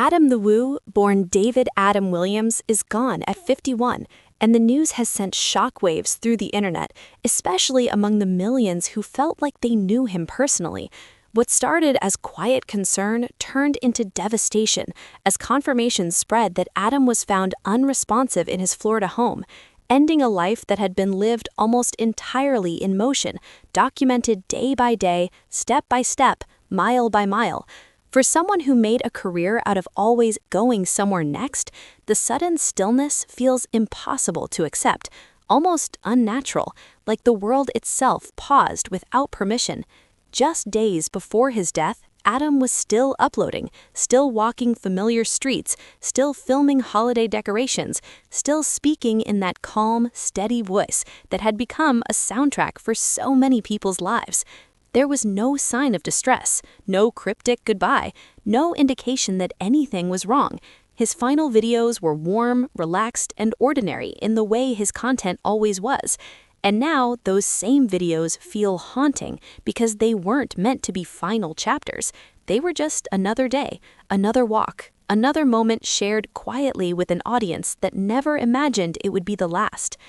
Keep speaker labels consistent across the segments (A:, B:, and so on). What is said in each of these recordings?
A: Adam the Woo, born David Adam Williams, is gone at 51, and the news has sent shockwaves through the internet, especially among the millions who felt like they knew him personally. What started as quiet concern turned into devastation as confirmation spread that Adam was found unresponsive in his Florida home, ending a life that had been lived almost entirely in motion, documented day by day, step by step, mile by mile. For someone who made a career out of always going somewhere next, the sudden stillness feels impossible to accept, almost unnatural, like the world itself paused without permission. Just days before his death, Adam was still uploading, still walking familiar streets, still filming holiday decorations, still speaking in that calm, steady voice that had become a soundtrack for so many people's lives. There was no sign of distress, no cryptic goodbye, no indication that anything was wrong. His final videos were warm, relaxed, and ordinary in the way his content always was. And now those same videos feel haunting because they weren't meant to be final chapters. They were just another day, another walk, another moment shared quietly with an audience that never imagined it would be the last.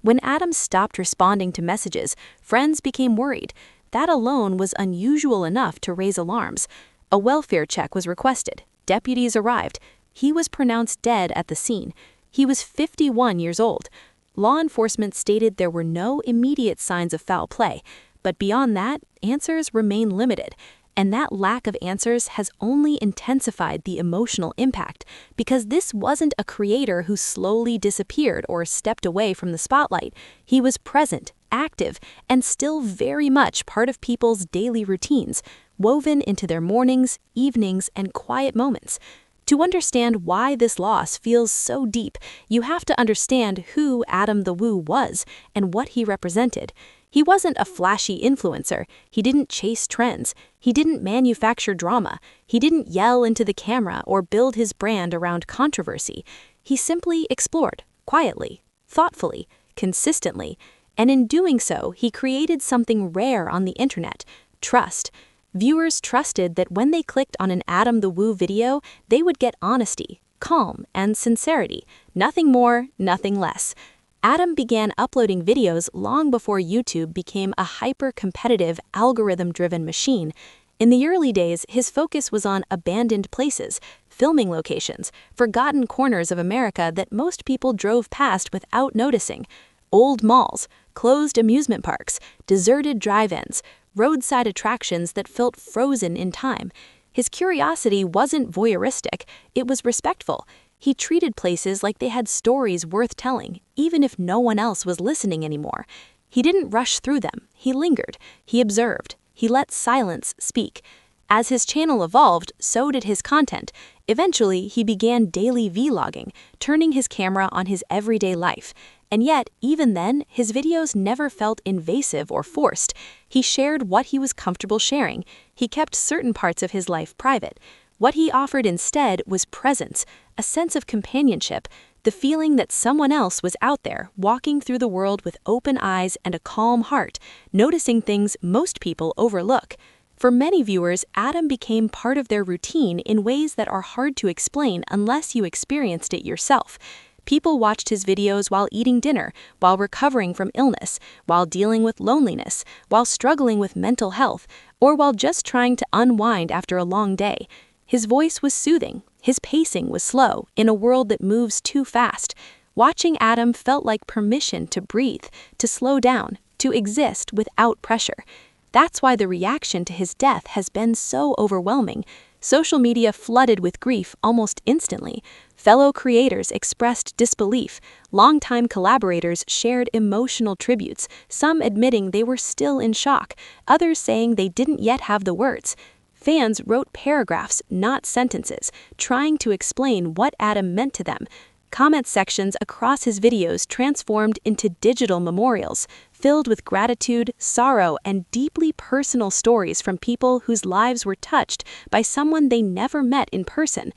A: When Adam stopped responding to messages, friends became worried. That alone was unusual enough to raise alarms. A welfare check was requested. Deputies arrived. He was pronounced dead at the scene. He was 51 years old. Law enforcement stated there were no immediate signs of foul play, but beyond that, answers remain limited. And that lack of answers has only intensified the emotional impact, because this wasn't a creator who slowly disappeared or stepped away from the spotlight. He was present, active, and still very much part of people's daily routines, woven into their mornings, evenings, and quiet moments. To understand why this loss feels so deep, you have to understand who Adam the Woo was and what he represented. He wasn't a flashy influencer. He didn't chase trends. He didn't manufacture drama. He didn't yell into the camera or build his brand around controversy. He simply explored, quietly, thoughtfully, consistently, and in doing so, he created something rare on the internet: trust. Viewers trusted that when they clicked on an Adam the Woo video, they would get honesty, calm, and sincerity. Nothing more, nothing less. Adam began uploading videos long before YouTube became a hyper-competitive, algorithm-driven machine. In the early days, his focus was on abandoned places, filming locations, forgotten corners of America that most people drove past without noticing. Old malls, closed amusement parks, deserted drive-ins, roadside attractions that felt frozen in time. His curiosity wasn't voyeuristic, it was respectful. He treated places like they had stories worth telling, even if no one else was listening anymore. He didn't rush through them, he lingered, he observed, he let silence speak. As his channel evolved, so did his content. Eventually, he began daily vlogging, turning his camera on his everyday life. And yet, even then, his videos never felt invasive or forced. He shared what he was comfortable sharing. He kept certain parts of his life private. What he offered instead was presence, a sense of companionship, the feeling that someone else was out there, walking through the world with open eyes and a calm heart, noticing things most people overlook. For many viewers, Adam became part of their routine in ways that are hard to explain unless you experienced it yourself. People watched his videos while eating dinner, while recovering from illness, while dealing with loneliness, while struggling with mental health, or while just trying to unwind after a long day. His voice was soothing, his pacing was slow in a world that moves too fast. Watching Adam felt like permission to breathe, to slow down, to exist without pressure. That's why the reaction to his death has been so overwhelming. Social media flooded with grief almost instantly. Fellow creators expressed disbelief. Longtime collaborators shared emotional tributes, some admitting they were still in shock, others saying they didn't yet have the words. Fans wrote paragraphs, not sentences, trying to explain what Adam meant to them. Comment sections across his videos transformed into digital memorials, filled with gratitude, sorrow, and deeply personal stories from people whose lives were touched by someone they never met in person.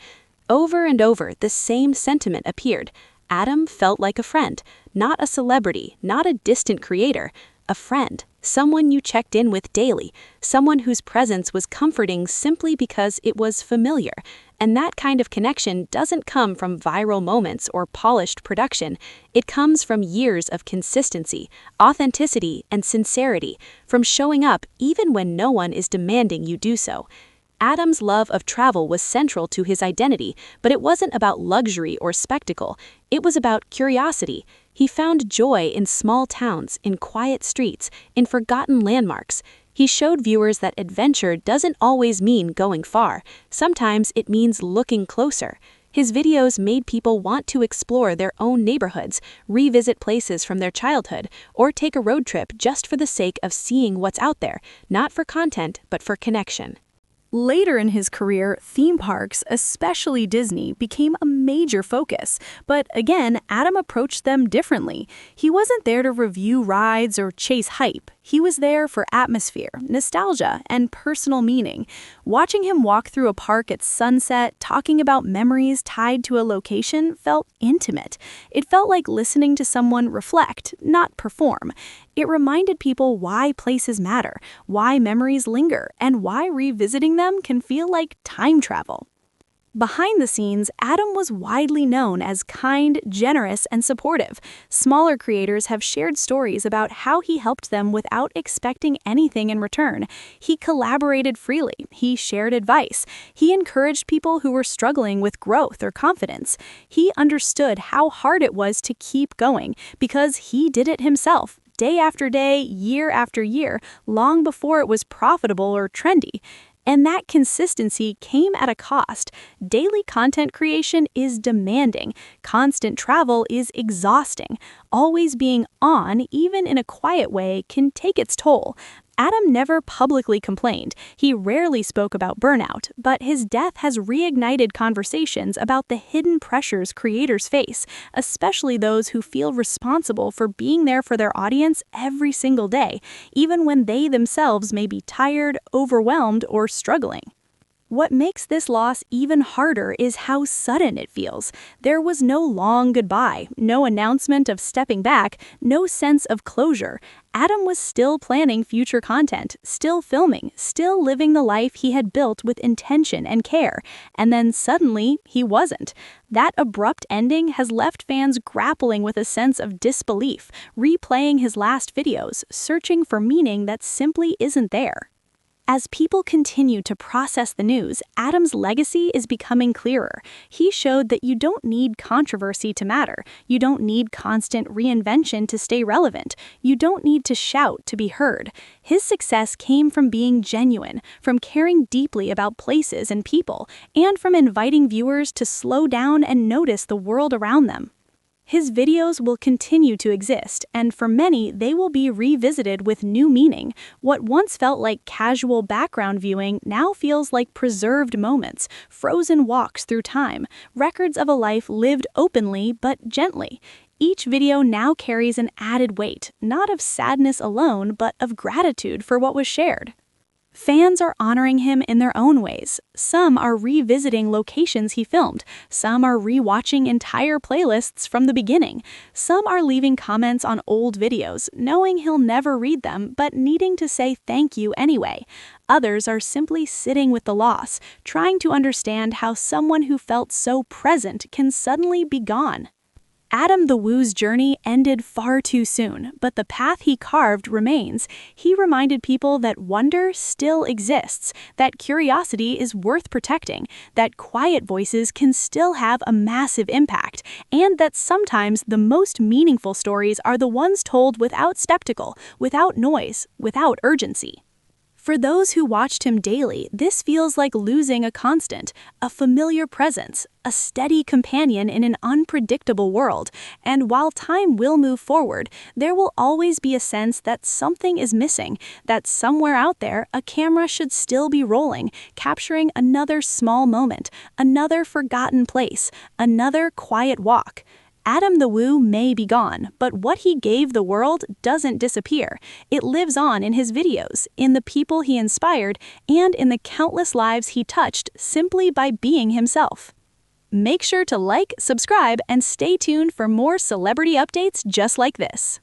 A: Over and over, the same sentiment appeared. Adam felt like a friend, not a celebrity, not a distant creator, a friend, someone you checked in with daily, someone whose presence was comforting simply because it was familiar. And that kind of connection doesn't come from viral moments or polished production. It comes from years of consistency, authenticity, and sincerity, from showing up even when no one is demanding you do so. Adam's love of travel was central to his identity, but it wasn't about luxury or spectacle. It was about curiosity. He found joy in small towns, in quiet streets, in forgotten landmarks. He showed viewers that adventure doesn't always mean going far. Sometimes it means looking closer. His videos made people want to explore their own neighborhoods, revisit places from their childhood, or take a road trip just for the sake of seeing what's out there, not for content, but for connection.
B: Later in his career, theme parks, especially Disney, became a major focus. But again, Adam approached them differently. He wasn't there to review rides or chase hype. He was there for atmosphere, nostalgia, and personal meaning. Watching him walk through a park at sunset, talking about memories tied to a location, felt intimate. It felt like listening to someone reflect, not perform. It reminded people why places matter, why memories linger, and why revisiting them can feel like time travel. Behind the scenes, Adam was widely known as kind, generous, and supportive. Smaller creators have shared stories about how he helped them without expecting anything in return. He collaborated freely. He shared advice. He encouraged people who were struggling with growth or confidence. He understood how hard it was to keep going because he did it himself, day after day, year after year, long before it was profitable or trendy. And that consistency came at a cost. Daily content creation is demanding. Constant travel is exhausting. Always being on, even in a quiet way, can take its toll. Adam never publicly complained. He rarely spoke about burnout, but his death has reignited conversations about the hidden pressures creators face, especially those who feel responsible for being there for their audience every single day, even when they themselves may be tired, overwhelmed, or struggling. What makes this loss even harder is how sudden it feels. There was no long goodbye, no announcement of stepping back, no sense of closure. Adam was still planning future content, still filming, still living the life he had built with intention and care. And then suddenly, he wasn't. That abrupt ending has left fans grappling with a sense of disbelief, replaying his last videos, searching for meaning that simply isn't there. As people continue to process the news, Adam's legacy is becoming clearer. He showed that you don't need controversy to matter. You don't need constant reinvention to stay relevant. You don't need to shout to be heard. His success came from being genuine, from caring deeply about places and people, and from inviting viewers to slow down and notice the world around them. His videos will continue to exist, and for many, they will be revisited with new meaning. What once felt like casual background viewing now feels like preserved moments, frozen walks through time, records of a life lived openly but gently. Each video now carries an added weight, not of sadness alone, but of gratitude for what was shared. Fans are honoring him in their own ways. Some are revisiting locations he filmed. Some are rewatching entire playlists from the beginning. Some are leaving comments on old videos, knowing he'll never read them, but needing to say thank you anyway. Others are simply sitting with the loss, trying to understand how someone who felt so present can suddenly be gone. Adam the Woo's journey ended far too soon, but the path he carved remains. He reminded people that wonder still exists, that curiosity is worth protecting, that quiet voices can still have a massive impact, and that sometimes the most meaningful stories are the ones told without spectacle, without noise, without urgency. For those who watched him daily, this feels like losing a constant, a familiar presence, a steady companion in an unpredictable world. And while time will move forward, there will always be a sense that something is missing, that somewhere out there a camera should still be rolling, capturing another small moment, another forgotten place, another quiet walk. Adam the Woo may be gone, but what he gave the world doesn't disappear. It lives on in his videos, in the people he inspired, and in the countless lives he touched simply by being himself. Make sure to like, subscribe, and stay tuned for more celebrity updates just like this.